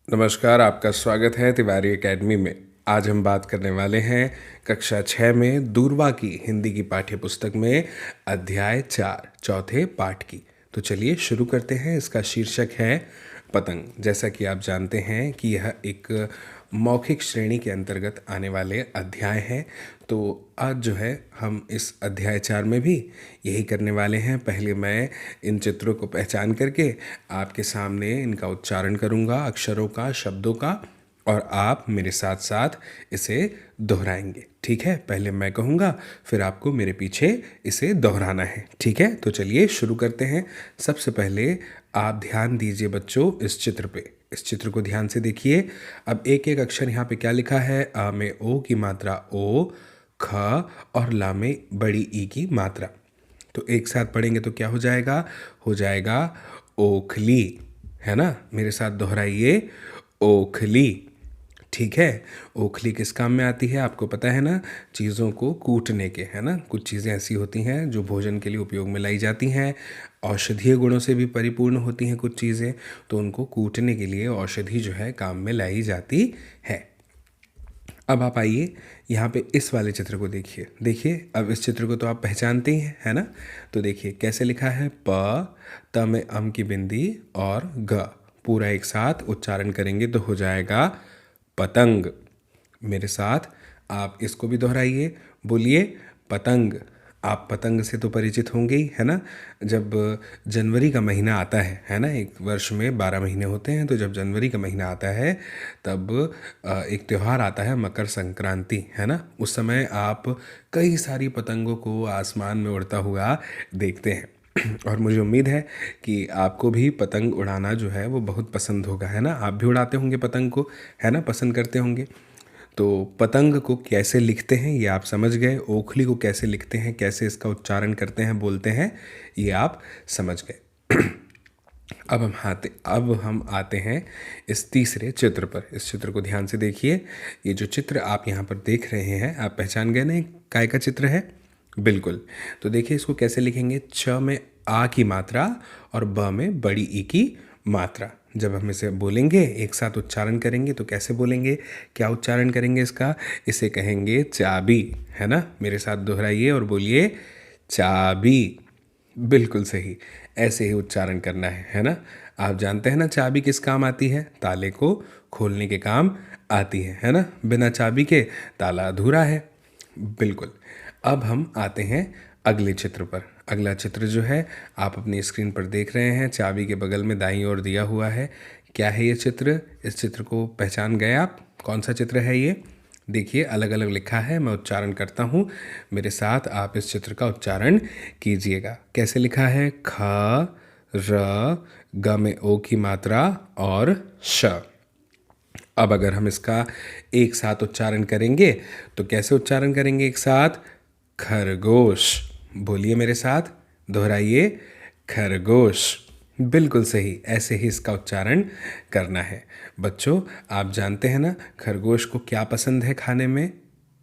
नमस्कार, आपका स्वागत है तिवारी एकेडमी में। आज हम बात करने वाले हैं कक्षा 6 में दूरवा की हिंदी की पाठ्य पुस्तक में अध्याय 4 चौथे पाठ की। तो चलिए शुरू करते हैं। इसका शीर्षक है पतंग। जैसा कि आप जानते हैं कि यह एक मौखिक श्रेणी के अंतर्गत आने वाले अध्याय हैं। तो आज जो है हम इस अध्याय 4 में भी यही करने वाले हैं। पहले मैं इन चित्रों को पहचान करके आपके सामने इनका उच्चारण करूंगा, अक्षरों का, शब्दों का, और आप मेरे साथ साथ इसे दोहराएंगे। ठीक है? पहले मैं कहूँगा, फिर आपको मेरे पीछे इसे दोहराना है। ठीक है? तो चलिए शुरू करते हैं। सबसे पहले आप ध्यान दीजिए बच्चों इस चित्र पे। इस चित्र को ध्यान से देखिए। अब एक एक अक्षर यहाँ पे क्या लिखा है। आ में ओ की मात्रा ओ, ख, और ला में बड़ी ई की मात्रा। तो एक साथ पढ़ेंगे तो क्या हो जाएगा? हो जाएगा ओखली। है ना? मेरे साथ दोहराइए, ओखली। ठीक है? ओखली किस काम में आती है आपको पता है ना? चीज़ों को कूटने के, है ना? कुछ चीज़ें ऐसी होती हैं जो भोजन के लिए उपयोग में लाई जाती हैं। औषधीय गुणों से भी परिपूर्ण होती हैं कुछ चीज़ें, तो उनको कूटने के लिए औषधि जो है काम में लाई जाती है। अब आप आइए यहाँ पे इस वाले चित्र को देखिए। देखिए, अब इस चित्र को तो आप पहचानते ही हैं, है ना? तो देखिए कैसे लिखा है। प, त में अम की बिंदी और ग। पूरा एक साथ उच्चारण करेंगे तो हो जाएगा पतंग। मेरे साथ आप इसको भी दोहराइए, बोलिए पतंग। आप पतंग से तो परिचित होंगे ही, है ना? जब जनवरी का महीना आता है ना? एक वर्ष में 12 महीने होते हैं, तो जब जनवरी का महीना आता है तब एक त्यौहार आता है मकर संक्रांति, है ना? उस समय आप कई सारी पतंगों को आसमान में उड़ता हुआ देखते हैं। और मुझे उम्मीद है कि आपको भी पतंग उड़ाना जो है वो बहुत पसंद होगा, है ना? आप भी उड़ाते होंगे पतंग को, है ना? पसंद करते होंगे। तो पतंग को कैसे लिखते हैं ये आप समझ गए। ओखली को कैसे लिखते हैं, कैसे इसका उच्चारण करते हैं, बोलते हैं, ये आप समझ गए। अब हम आते हैं इस तीसरे चित्र पर। इस चित्र को ध्यान से देखिए। ये जो चित्र आप यहाँ पर देख रहे हैं, आप पहचान गए ना ये काय का चित्र है? बिल्कुल। तो देखिए इसको कैसे लिखेंगे। छ में आ की मात्रा और ब में बड़ी ई की मात्रा। जब हम इसे बोलेंगे, एक साथ उच्चारण करेंगे तो कैसे बोलेंगे? क्या उच्चारण करेंगे इसका? इसे कहेंगे चाबी, है ना? मेरे साथ दोहराइए और बोलिए चाबी। बिल्कुल सही, ऐसे ही उच्चारण करना है ना? आप जानते हैं ना चाबी किस काम आती है? ताले को खोलने के काम आती है ना? बिना चाबी के ताला अधूरा है। बिल्कुल। अब हम आते हैं अगले चित्र पर। अगला चित्र जो है आप अपनी स्क्रीन पर देख रहे हैं, चाबी के बगल में दाईं ओर दिया हुआ है। क्या है ये चित्र? इस चित्र को पहचान गए आप? कौन सा चित्र है ये? देखिए अलग अलग लिखा है, मैं उच्चारण करता हूँ, मेरे साथ आप इस चित्र का उच्चारण कीजिएगा। कैसे लिखा है? ख, र, ग में ओ की मात्रा और श। अब अगर हम इसका एक साथ उच्चारण करेंगे तो कैसे उच्चारण करेंगे एक साथ? खरगोश। बोलिए मेरे साथ, दोहराइए, खरगोश। बिल्कुल सही, ऐसे ही इसका उच्चारण करना है। बच्चों आप जानते हैं ना खरगोश को क्या पसंद है खाने में?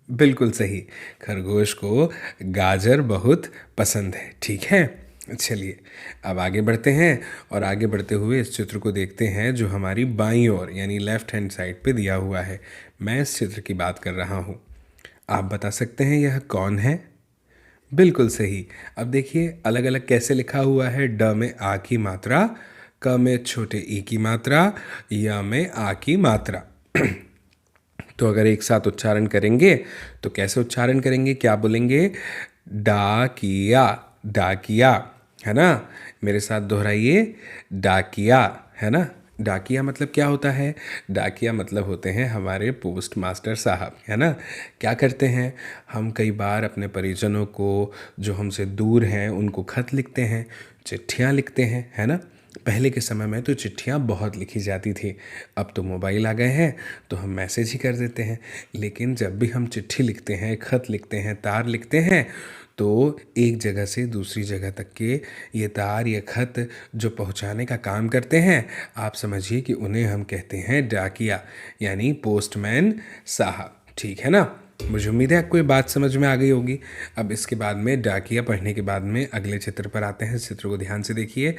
बिल्कुल सही, खरगोश को गाजर बहुत पसंद है। ठीक है? चलिए अब आगे बढ़ते हैं और आगे बढ़ते हुए इस चित्र को देखते हैं जो हमारी बाईं ओर यानी लेफ्ट हैंड साइड पे दिया हुआ है। मैं इस चित्र की बात कर रहा हूँ। आप बता सकते हैं यह कौन है? बिल्कुल सही। अब देखिए अलग अलग कैसे लिखा हुआ है। ड में आ की मात्रा, क में छोटे ई की मात्रा, य में आ की मात्रा। तो अगर एक साथ उच्चारण करेंगे तो कैसे उच्चारण करेंगे? क्या बोलेंगे? डाकिया। डाकिया, है ना? मेरे साथ दोहराइए, डाकिया, है ना? डाकिया मतलब क्या होता है? डाकिया मतलब होते हैं हमारे पोस्ट मास्टर साहब, है ना? क्या करते हैं? हम कई बार अपने परिजनों को जो हमसे दूर हैं उनको खत लिखते हैं, चिट्ठियाँ लिखते हैं, है ना? पहले के समय में तो चिट्ठियाँ बहुत लिखी जाती थी। अब तो मोबाइल आ गए हैं तो हम मैसेज ही कर देते हैं। लेकिन जब भी हम चिट्ठी लिखते हैं, खत लिखते हैं, तार लिखते हैं, तो एक जगह से दूसरी जगह तक के ये तार, ये खत जो पहुंचाने का काम करते हैं, आप समझिए कि उन्हें हम कहते हैं डाकिया, यानी पोस्टमैन साहब। ठीक है ना? मुझे उम्मीद है आपको ये बात समझ में आ गई होगी। अब इसके बाद में डाकिया पढ़ने के बाद में अगले चित्र पर आते हैं। इस चित्र को ध्यान से देखिए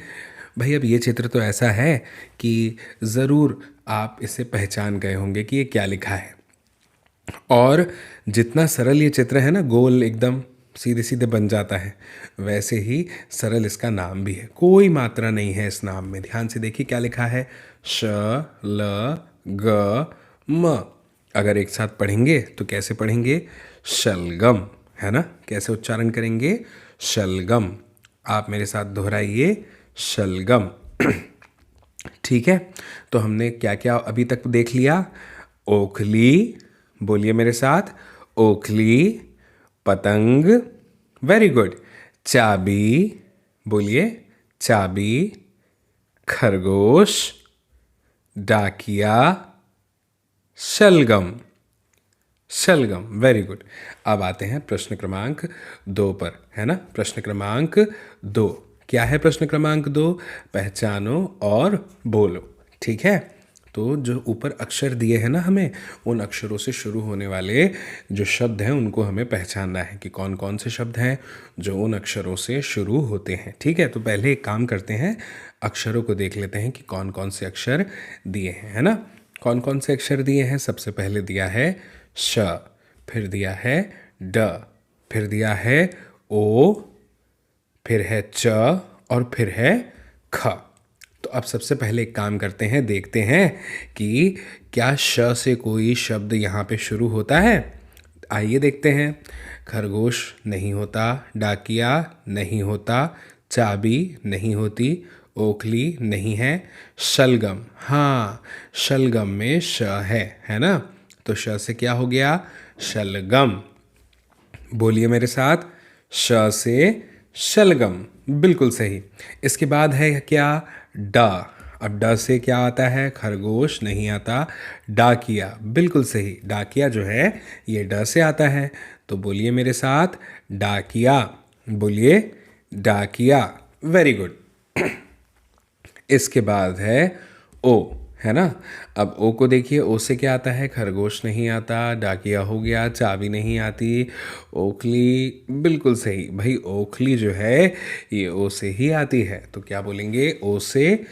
भाई। अब ये चित्र तो ऐसा है कि ज़रूर आप इसे पहचान गए होंगे कि ये क्या लिखा है। और जितना सरल ये चित्र है ना, गोल एकदम सीधे सीधे बन जाता है, वैसे ही सरल इसका नाम भी है। कोई मात्रा नहीं है इस नाम में। ध्यान से देखिए क्या लिखा है, श ल ग म। अगर एक साथ पढ़ेंगे तो कैसे पढ़ेंगे, शलगम, है ना। कैसे उच्चारण करेंगे, शलगम। आप मेरे साथ दोहराइए, शलगम। ठीक है, तो हमने क्या क्या अभी तक देख लिया। ओखली, बोलिए मेरे साथ, ओखली। पतंग, वेरी गुड। चाबी, बोलिए, चाबी। खरगोश, डाकिया, शलगम, शलगम, वेरी गुड। अब आते हैं प्रश्न क्रमांक 2 पर, है ना। प्रश्न क्रमांक 2 क्या है, प्रश्न क्रमांक 2, पहचानो और बोलो। ठीक है, तो जो ऊपर अक्षर दिए हैं ना हमें, उन अक्षरों से शुरू होने वाले जो शब्द हैं उनको हमें पहचानना है कि कौन कौन से शब्द हैं जो उन अक्षरों से शुरू होते हैं। ठीक है, तो पहले एक काम करते हैं, अक्षरों को देख लेते हैं कि कौन कौन से अक्षर दिए हैं, है ना। कौन कौन से अक्षर दिए हैं, सबसे पहले दिया है श, फिर दिया है ड, फिर दिया है ओ, फिर है च और फिर है ख। तो अब सबसे पहले एक काम करते हैं, देखते हैं कि क्या श से कोई शब्द यहाँ पे शुरू होता है। आइए देखते हैं। खरगोश नहीं होता, डाकिया नहीं होता, चाबी नहीं होती, ओखली नहीं है, शलगम, हाँ शलगम में श है ना। तो श से क्या हो गया, शलगम। बोलिए मेरे साथ, श से शलगम, बिल्कुल सही। इसके बाद है क्या, ड। अब ड से क्या आता है, खरगोश नहीं आता, डाकिया, बिल्कुल सही। डाकिया जो है ये ड से आता है, तो बोलिए मेरे साथ, डाकिया, बोलिए डाकिया, वेरी गुड। इसके बाद है ओ, है ना। अब ओ को देखिए, ओ से क्या आता है, खरगोश नहीं आता, डाकिया हो गया, चाबी नहीं आती, ओखली, बिल्कुल सही भाई। ओखली जो है ये ओ से ही आती है, तो क्या बोलेंगे, ओ से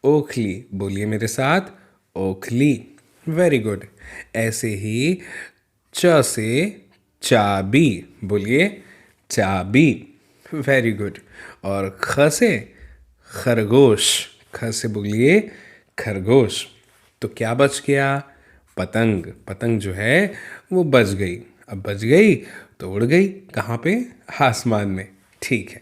ओखली। बोलिए मेरे साथ, ओखली, वेरी गुड। ऐसे ही च से चाबी, बोलिए चाबी, वेरी गुड। और ख से खरगोश, ख से बोलिए खरगोश। तो क्या बच गया, पतंग। पतंग जो है वो बच गई। अब बच गई तो उड़ गई, कहाँ पे, आसमान में। ठीक है,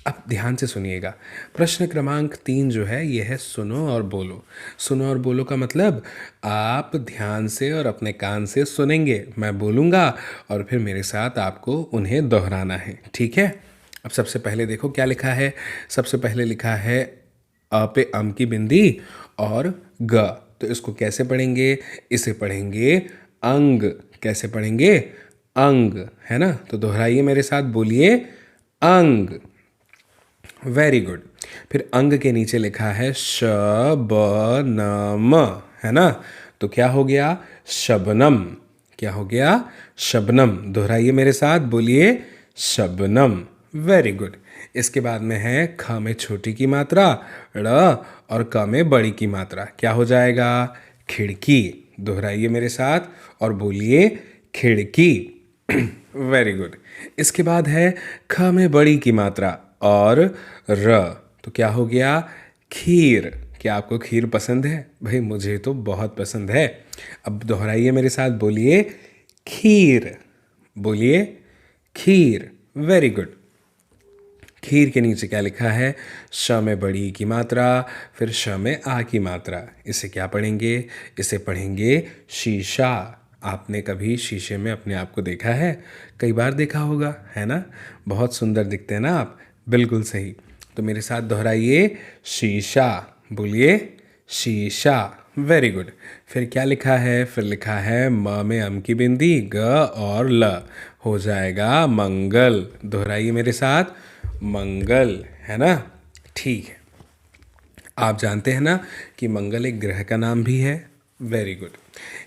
अब ध्यान से सुनिएगा। प्रश्न क्रमांक 3 जो है ये है सुनो और बोलो। सुनो और बोलो का मतलब आप ध्यान से और अपने कान से सुनेंगे, मैं बोलूँगा और फिर मेरे साथ आपको उन्हें दोहराना है। ठीक है, अब सबसे पहले देखो क्या लिखा है। सबसे पहले लिखा है अ पे अम की बिंदी और ग। तो इसको कैसे पढ़ेंगे, इसे पढ़ेंगे अंग। कैसे पढ़ेंगे, अंग, है ना। तो दोहराइए मेरे साथ, बोलिए अंग, वेरी गुड। फिर अंग के नीचे लिखा है श ब न म, है ना। तो क्या हो गया, शबनम। क्या हो गया, शबनम। दोहराइए मेरे साथ, बोलिए शबनम, वेरी गुड। इसके बाद में है ख में छोटी की मात्रा, ड़, और क में बड़ी की मात्रा। क्या हो जाएगा, खिड़की। दोहराइए मेरे साथ और बोलिए खिड़की, वेरी गुड। इसके बाद है ख में बड़ी की मात्रा और र, तो क्या हो गया, खीर। क्या आपको खीर पसंद है, भाई मुझे तो बहुत पसंद है। अब दोहराइए मेरे साथ, बोलिए खीर, बोलिए खीर, वेरी गुड। खीर के नीचे क्या लिखा है, श में बड़ी की मात्रा, फिर श में आ की मात्रा। इसे क्या पढ़ेंगे, इसे पढ़ेंगे शीशा। आपने कभी शीशे में अपने आप को देखा है, कई बार देखा होगा, है ना। बहुत सुंदर दिखते हैं ना आप, बिल्कुल सही। तो मेरे साथ दोहराइए शीशा, बोलिए शीशा, वेरी गुड। फिर क्या लिखा है, फिर लिखा है म में अम की बिंदी, ग और ल, हो जाएगा मंगल। दोहराइए मेरे साथ, मंगल, है ना। ठीक है, आप जानते हैं ना कि मंगल एक ग्रह का नाम भी है, वेरी गुड।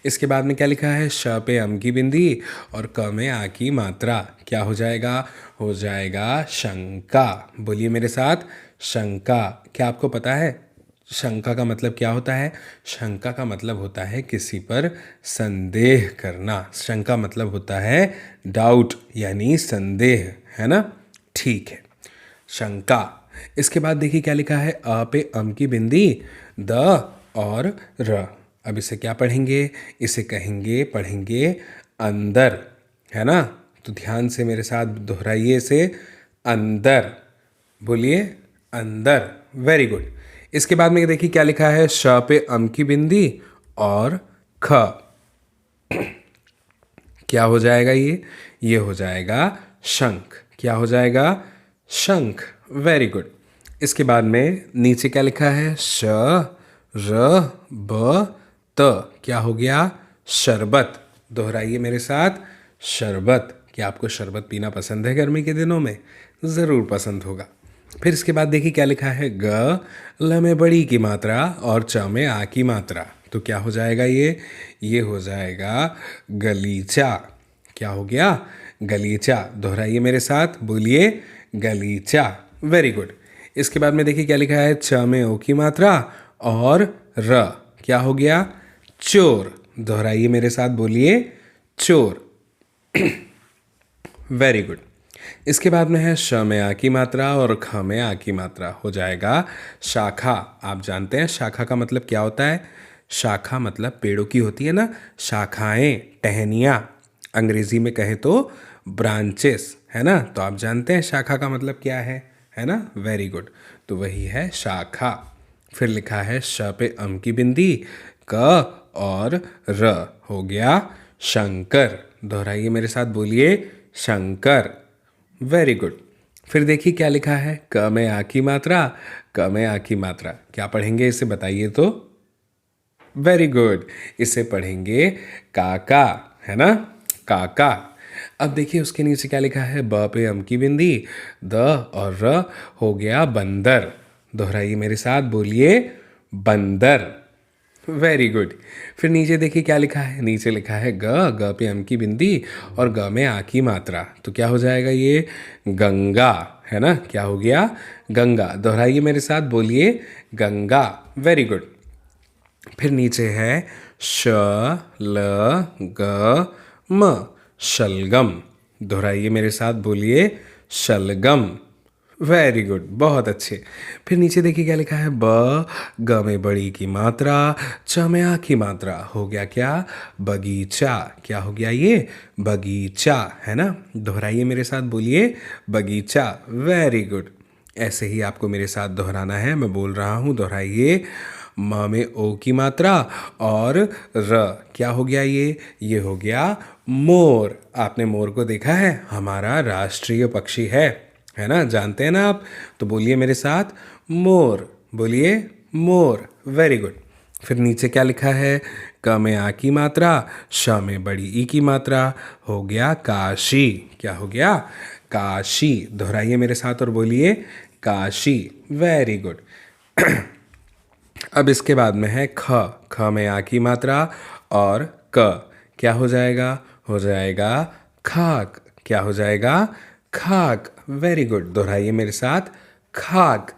इसके बाद में क्या लिखा है, श पे अम की बिंदी और क में आ की मात्रा, क्या हो जाएगा, हो जाएगा शंका। बोलिए मेरे साथ, शंका। क्या आपको पता है शंका का मतलब क्या होता है? शंका का मतलब होता है किसी पर संदेह करना। शंका मतलब होता है डाउट यानी संदेह, है ना? ठीक है, शंका। इसके बाद देखिए क्या लिखा है, अ पे अम की बिंदी, द और र। अब इसे क्या पढ़ेंगे? इसे कहेंगे, पढ़ेंगे अंदर, है ना? तो ध्यान से मेरे साथ दोहराइए इसे, अंदर। बोलिए अंदर, वेरी गुड। इसके बाद में देखिए क्या लिखा है, श पे अम की बिंदी और ख। क्या हो जाएगा ये हो जाएगा शंख। क्या हो जाएगा? शंख, वेरी गुड। इसके बाद में नीचे क्या लिखा है, श र ब त। क्या हो गया? शरबत। दोहराइए मेरे साथ, शरबत। क्या आपको शरबत पीना पसंद है गर्मी के दिनों में? ज़रूर पसंद होगा। फिर इसके बाद देखिए क्या लिखा है, ग ल में बड़ी की मात्रा और च में आ की मात्रा। तो क्या हो जाएगा ये हो जाएगा गलीचा। क्या हो गया? गलीचा। दोहराइए मेरे साथ, बोलिए गलीचा, वेरी गुड। इसके बाद में देखिए क्या लिखा है, च में ओ की मात्रा और र। क्या हो गया? चोर। दोहराइए मेरे साथ, बोलिए चोर, वेरी गुड। इसके बाद में है श में आ की मात्रा और ख में आ की मात्रा, हो जाएगा शाखा। आप जानते हैं शाखा का मतलब क्या होता है? शाखा मतलब पेड़ों की होती है ना, शाखाएं, टहनियाँ। अंग्रेजी में कहें तो ब्रांचेस, है ना? तो आप जानते हैं शाखा का मतलब क्या है ना? Very good. तो वही है शाखा। फिर लिखा है श पे अम की बिंदी, क और र, हो गया शंकर। दोहराइए मेरे साथ, बोलिए शंकर, वेरी गुड। फिर देखिए क्या लिखा है, क में आ की मात्रा, क में आ की मात्रा। क्या पढ़ेंगे इसे, बताइए तो? वेरी गुड, इसे पढ़ेंगे काका, है ना? काका। अब देखिए उसके नीचे क्या लिखा है, ब पे अम की बिंदी, द और र, हो गया बंदर। दोहराइए मेरे साथ, बोलिए बंदर, वेरी गुड। फिर नीचे देखिए क्या लिखा है, नीचे लिखा है ग पे अम की बिंदी और ग में आ की मात्रा। तो क्या हो जाएगा ये? गंगा, है ना? क्या हो गया? गंगा। दोहराइए मेरे साथ, बोलिए गंगा, वेरी गुड। फिर नीचे है श ल ग म, शलगम। दोहराइए मेरे साथ, बोलिए शलगम, वेरी गुड, बहुत अच्छे। फिर नीचे देखिए क्या लिखा है, ब ग में बड़ी की मात्रा, च में आ की मात्रा, हो गया क्या? बगीचा। क्या हो गया ये? बगीचा, है ना? दोहराइए मेरे साथ, बोलिए बगीचा, वेरी गुड। ऐसे ही आपको मेरे साथ दोहराना है, मैं बोल रहा हूँ, दोहराइए। म में ओ की मात्रा और र। क्या हो गया ये हो गया मोर। आपने मोर को देखा है? हमारा राष्ट्रीय पक्षी है ना? जानते हैं ना आप? तो बोलिए मेरे साथ, मोर। बोलिए मोर, वेरी गुड। फिर नीचे क्या लिखा है, क में आ की मात्रा, श में बड़ी ई की मात्रा, हो गया काशी। क्या हो गया? काशी। दोहराइए मेरे साथ और बोलिए काशी, वेरी गुड। अब इसके बाद में है ख में आ की मात्रा और क। क्या हो जाएगा? हो जाएगा खाक। क्या हो जाएगा? खाक, वेरी गुड। दोहराइए मेरे साथ, खाक।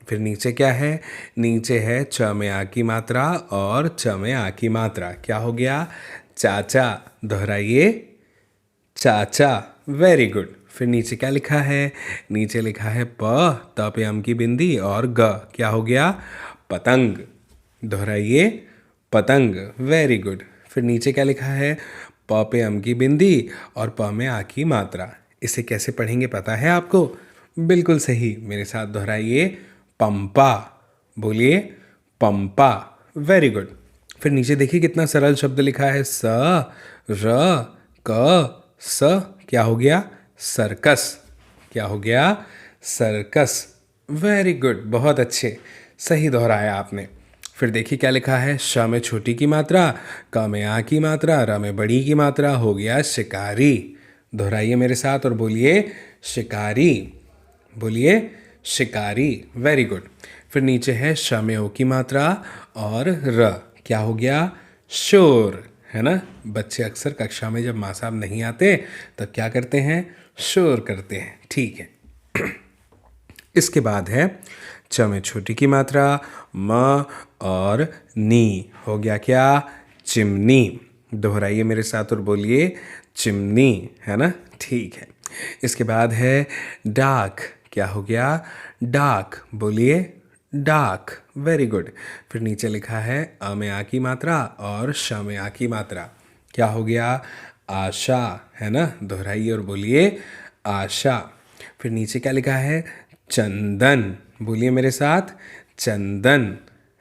फिर नीचे क्या है, नीचे है च में आ की मात्रा और च में आ की मात्रा। क्या हो गया? चाचा। दोहराइए, चाचा, वेरी गुड। फिर नीचे क्या लिखा है, नीचे लिखा है प त पे अम की बिंदी और ग। क्या हो गया? पतंग। दोहराइए, पतंग, वेरी गुड। फिर नीचे क्या लिखा है, प पे अम की बिंदी और प में आ की मात्रा। इसे कैसे पढ़ेंगे पता है आपको? बिल्कुल सही, मेरे साथ दोहराइए, पंपा। बोलिए पंपा, वेरी गुड। फिर नीचे देखिए कितना सरल शब्द लिखा है, स र क स। क्या हो गया? सर्कस। क्या हो गया? सर्कस, वेरी गुड, बहुत अच्छे, सही दोहराया आपने। फिर देखिए क्या लिखा है, श में छोटी की मात्रा, क में आ की मात्रा, र में बड़ी की मात्रा, हो गया शिकारी। दोहराइए मेरे साथ और बोलिए शिकारी। बोलिए शिकारी, वेरी गुड। फिर नीचे है श में ओ की मात्रा और र। क्या हो गया? शोर, है ना। बच्चे अक्सर कक्षा में जब माँ साहब नहीं आते तब क्या करते हैं, शोर करते हैं, ठीक है। इसके बाद है च में छोटी की मात्रा, म और नी, हो गया क्या, चिमनी। दोहराइए मेरे साथ और बोलिए चिमनी, है ना, ठीक है। इसके बाद है डाक, क्या हो गया, डाक, बोलिए डाक, वेरी गुड। फिर नीचे लिखा है अ में आ की मात्रा और श में आ की मात्रा, क्या हो गया, आशा, है ना। दोहराइए और बोलिए आशा। फिर नीचे क्या लिखा है, चंदन, बोलिए मेरे साथ चंदन।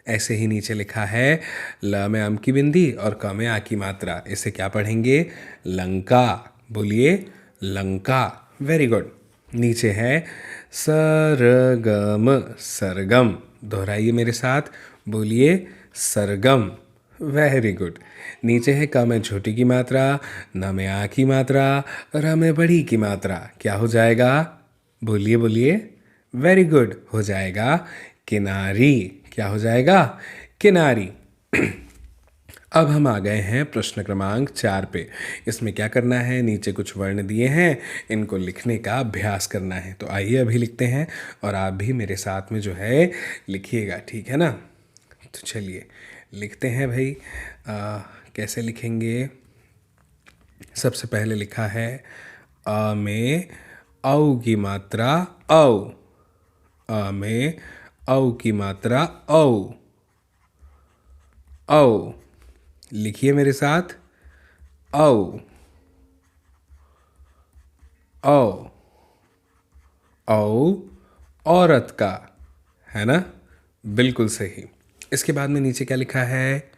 ऐसे ही नीचे लिखा है ल में अम की बिंदी और क में आ की मात्रा, इसे क्या पढ़ेंगे, लंका, बोलिए लंका, वेरी गुड। नीचे है सरगम, सरगम, दोहराइए मेरे साथ, बोलिए सरगम, वेरी गुड। नीचे है क में छोटी की मात्रा, न में आ की मात्रा, र में बड़ी की मात्रा, क्या हो जाएगा, बोलिए बोलिए, वेरी गुड, हो जाएगा किनारी, क्या हो जाएगा, किनारी। अब हम आ गए हैं प्रश्न क्रमांक 4 पे। इसमें क्या करना है, नीचे कुछ वर्ण दिए हैं, इनको लिखने का अभ्यास करना है। तो आइए अभी लिखते हैं और आप भी मेरे साथ में जो है लिखिएगा, ठीक है ना। तो चलिए लिखते हैं भाई। कैसे लिखेंगे, सबसे पहले लिखा है अ में औ की मात्रा औ, अ में औ की मात्रा औ, औ, लिखिए मेरे साथ औ, औ, औ औरत का, है ना, बिल्कुल सही। इसके बाद में नीचे क्या लिखा है,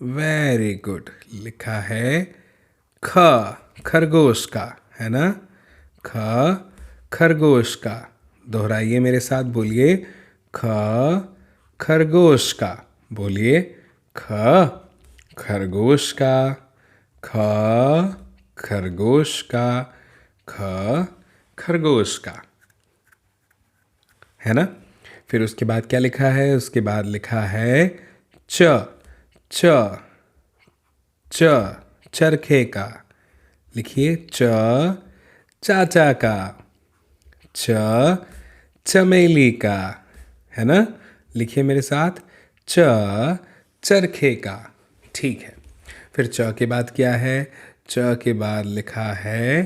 वेरी गुड, लिखा है ख, खरगोश का, है ना, ख, खरगोश का। दोहराइए मेरे साथ, बोलिए ख, खरगोश का, बोलिए ख, खरगोश का, ख, खरगोश का, ख, खरगोश का, है ना। फिर उसके बाद क्या लिखा है, उसके बाद लिखा है च, च, च, चरखे का, लिखिए च, चाचा का, च, चमेली का, है ना, लिखिए मेरे साथ च, चरखे का, ठीक है। फिर च के बाद क्या है, च के बाद लिखा है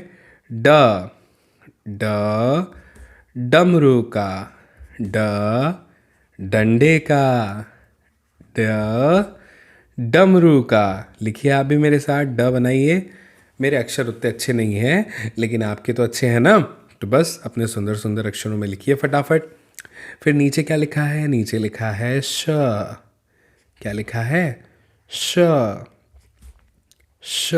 ड, ड, डमरू का, ड, डंडे का, ड, डमरू का। लिखिए आप भी मेरे साथ, ड बनाइए। मेरे अक्षर उतने अच्छे नहीं हैं लेकिन आपके तो अच्छे हैं ना, तो बस अपने सुंदर सुंदर अक्षरों में लिखिए फटाफट। फिर नीचे क्या लिखा है, नीचे लिखा है श, क्या लिखा है, श, श,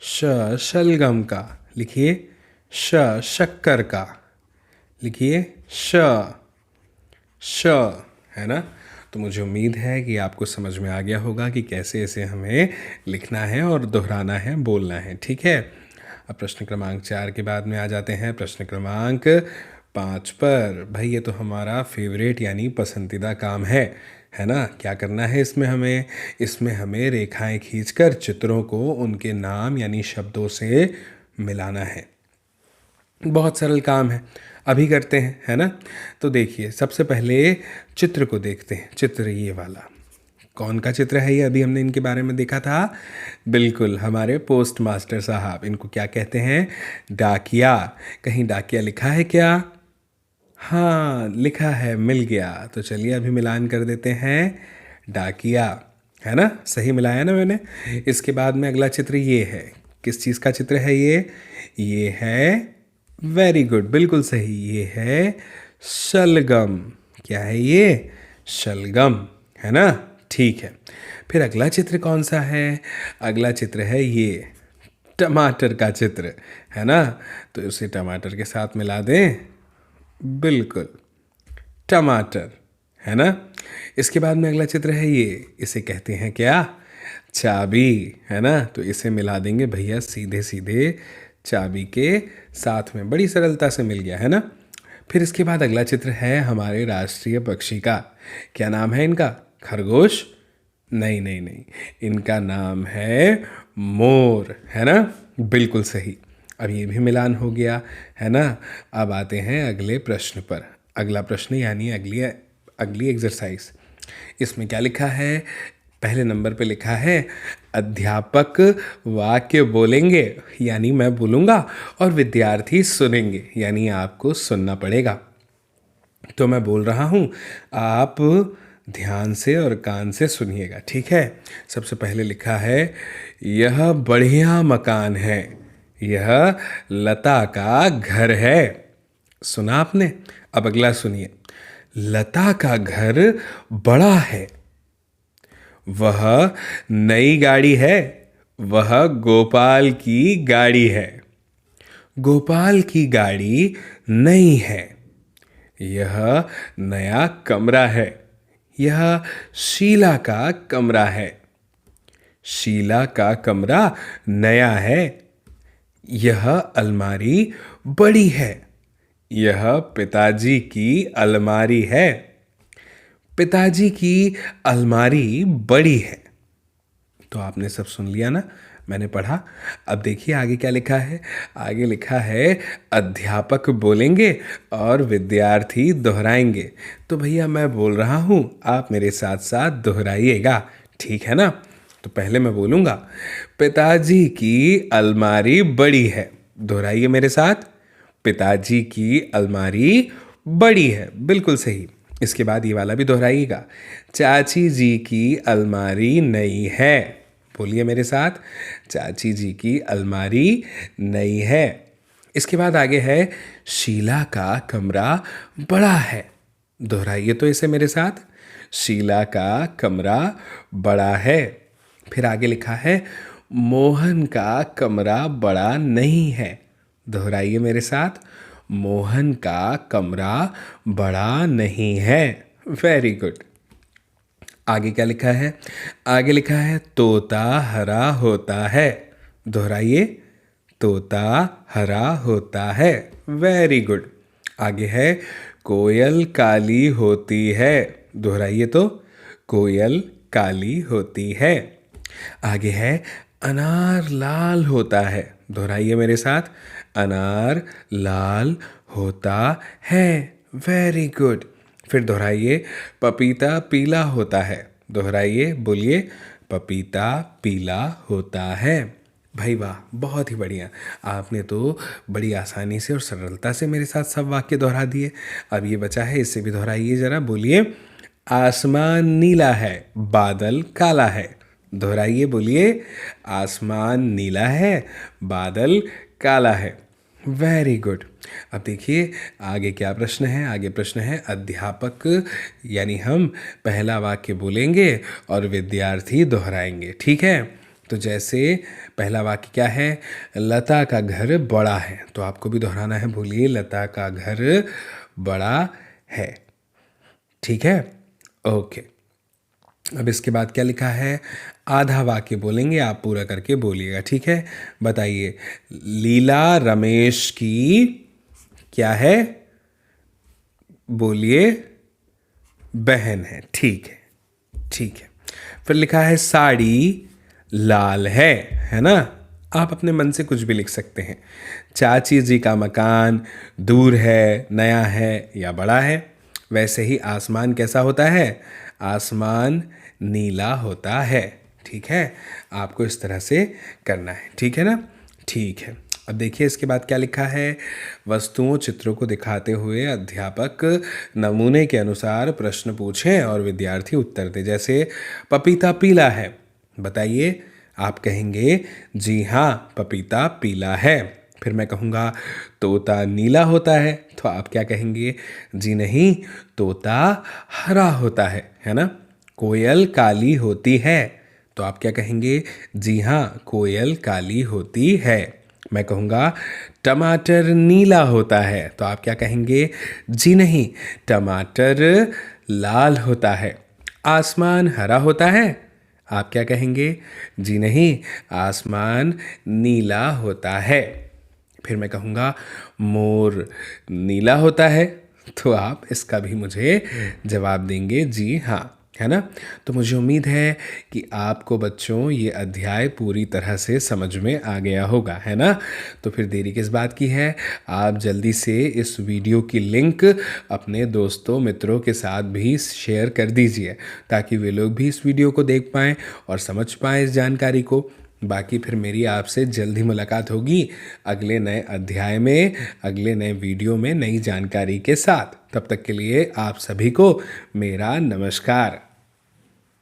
श, शलगम का, लिखिए श, शक्कर का, लिखिए श, श, है ना। तो मुझे उम्मीद है कि आपको समझ में आ गया होगा कि कैसे इसे हमें लिखना है और दोहराना है, बोलना है, ठीक है। अब प्रश्न क्रमांक 4 के बाद में आ जाते हैं प्रश्न क्रमांक 5 पर। भाई ये तो हमारा फेवरेट यानी पसंदीदा काम है ना। क्या करना है इसमें हमें, इसमें हमें रेखाएं खींचकर चित्रों को उनके नाम यानी शब्दों से मिलाना है। बहुत सरल काम है, अभी करते हैं, है ना। तो देखिए सबसे पहले चित्र को देखते हैं। चित्र ये वाला कौन का चित्र है, ये अभी हमने इनके बारे में देखा था, बिल्कुल हमारे पोस्ट मास्टर साहब। इनको क्या कहते हैं, डाकिया। कहीं डाकिया लिखा है क्या, हाँ लिखा है, मिल गया। तो चलिए अभी मिलान कर देते हैं, डाकिया, है ना, सही मिलाया ना मैंने। इसके बाद में अगला चित्र ये है, किस चीज़ का चित्र है ये है, वेरी गुड, बिल्कुल सही, ये है शलगम। क्या है ये, शलगम, है ना, ठीक है। फिर अगला चित्र कौन सा है, अगला चित्र है ये टमाटर का चित्र, है ना। तो उसे टमाटर के साथ मिला दें, बिल्कुल टमाटर, है ना। इसके बाद में अगला चित्र है ये, इसे कहते हैं क्या, चाबी, है ना। तो इसे मिला देंगे भैया सीधे सीधे चाबी के साथ में, बड़ी सरलता से मिल गया, है ना। फिर इसके बाद अगला चित्र है हमारे राष्ट्रीय पक्षी का, क्या नाम है इनका, खरगोश, नहीं नहीं नहीं, इनका नाम है मोर, है ना? बिल्कुल सही। अब ये भी मिलान हो गया, है ना? अब आते हैं अगले प्रश्न पर। अगला प्रश्न यानी अगली अगली एक्सरसाइज। इसमें क्या लिखा है? पहले नंबर पे लिखा है अध्यापक वाक्य बोलेंगे, यानी मैं बोलूँगा और विद्यार्थी सुनेंगे, यानी आपको सुनना पड़ेगा। तो मैं बोल रहा हूँ, आप ध्यान से और कान से सुनिएगा, ठीक है? सबसे पहले लिखा है यह बढ़िया मकान है, यह लता का घर है। सुना आपने? अब अगला सुनिए। लता का घर बड़ा है, वह नई गाड़ी है, वह गोपाल की गाड़ी है। गोपाल की गाड़ी नई है, यह नया कमरा है, यह शीला का कमरा है। शीला का कमरा नया है, यह अलमारी बड़ी है, यह पिताजी की अलमारी है। पिताजी की अलमारी बड़ी है। तो आपने सब सुन लिया ना, मैंने पढ़ा। अब देखिए आगे क्या लिखा है। आगे लिखा है अध्यापक बोलेंगे और विद्यार्थी दोहराएंगे। तो भैया मैं बोल रहा हूँ, आप मेरे साथ साथ दोहराइएगा, ठीक है ना? तो पहले मैं बोलूँगा पिताजी की अलमारी बड़ी है। दोहराइए मेरे साथ, पिताजी की अलमारी बड़ी है। बिल्कुल सही। इसके बाद ये वाला भी दोहराइएगा, चाची जी की अलमारी नई है। बोलिए मेरे साथ, चाची जी की अलमारी नई है। इसके बाद आगे है शीला का कमरा बड़ा है। दोहराइए तो इसे मेरे साथ, शीला का कमरा बड़ा है। फिर आगे लिखा है मोहन का कमरा बड़ा नहीं है। दोहराइए मेरे साथ, मोहन का कमरा बड़ा नहीं है। Very good. आगे क्या लिखा है? आगे लिखा है तोता हरा होता है। दोहराइए, तोता हरा होता है। Very good. आगे है कोयल काली होती है। दोहराइए तो, कोयल काली होती है। आगे है अनार लाल होता है। दोहराइए मेरे साथ, अनार लाल होता है। Very good. फिर दोहराइए पपीता पीला होता है। दोहराइए, बोलिए पपीता पीला होता है। भाई वाह, बहुत ही बढ़िया। आपने तो बड़ी आसानी से और सरलता से मेरे साथ सब वाक्य दोहरा दिए। अब ये बचा है, इससे भी दोहराइए ज़रा। बोलिए आसमान नीला है, बादल काला है। दोहराइए, बोलिए आसमान नीला है, बादल काला है। Very good. अब देखिए आगे क्या प्रश्न है। आगे प्रश्न है अध्यापक, यानी हम पहला वाक्य बोलेंगे और विद्यार्थी दोहराएंगे, ठीक है? तो जैसे पहला वाक्य क्या है? लता का घर बड़ा है। तो आपको भी दोहराना है। बोलिए लता का घर बड़ा है, ठीक है? ओके। अब इसके बाद क्या लिखा है? आधा वाक्य बोलेंगे, आप पूरा करके बोलिएगा, ठीक है? बताइए लीला रमेश की क्या है? बोलिए बहन है। ठीक है, ठीक है। फिर लिखा है साड़ी लाल है ना? आप अपने मन से कुछ भी लिख सकते हैं। चाची जी का मकान दूर है, नया है या बड़ा है। वैसे ही आसमान कैसा होता है? आसमान नीला होता है, ठीक है? आपको इस तरह से करना है, ठीक है ना? ठीक है। अब देखिए इसके बाद क्या लिखा है? वस्तुओं चित्रों को दिखाते हुए अध्यापक नमूने के अनुसार प्रश्न पूछें और विद्यार्थी उत्तर दें। जैसे पपीता पीला है, बताइए। आप कहेंगे जी हाँ पपीता पीला है। फिर मैं कहूँगा तोता नीला होता है, तो आप क्या कहेंगे? जी नहीं, तोता हरा होता है ना? कोयल काली होती है, तो आप क्या कहेंगे? जी हाँ कोयल काली होती है। मैं कहूँगा टमाटर नीला होता है, तो आप क्या कहेंगे? जी नहीं, टमाटर लाल होता है। आसमान हरा होता है, आप क्या कहेंगे? जी नहीं, आसमान नीला होता है। फिर मैं कहूँगा मोर नीला होता है, तो आप इसका भी मुझे जवाब देंगे जी हाँ। है ना? तो मुझे उम्मीद है कि आपको बच्चों ये अध्याय पूरी तरह से समझ में आ गया होगा, है ना? तो फिर देरी किस बात की है? आप जल्दी से इस वीडियो की लिंक अपने दोस्तों मित्रों के साथ भी शेयर कर दीजिए, ताकि वे लोग भी इस वीडियो को देख पाएँ और समझ पाएँ इस जानकारी को। बाकी फिर मेरी आपसे जल्द ही मुलाकात होगी अगले नए अध्याय में, अगले नए वीडियो में नई जानकारी के साथ। तब तक के लिए आप सभी को मेरा नमस्कार।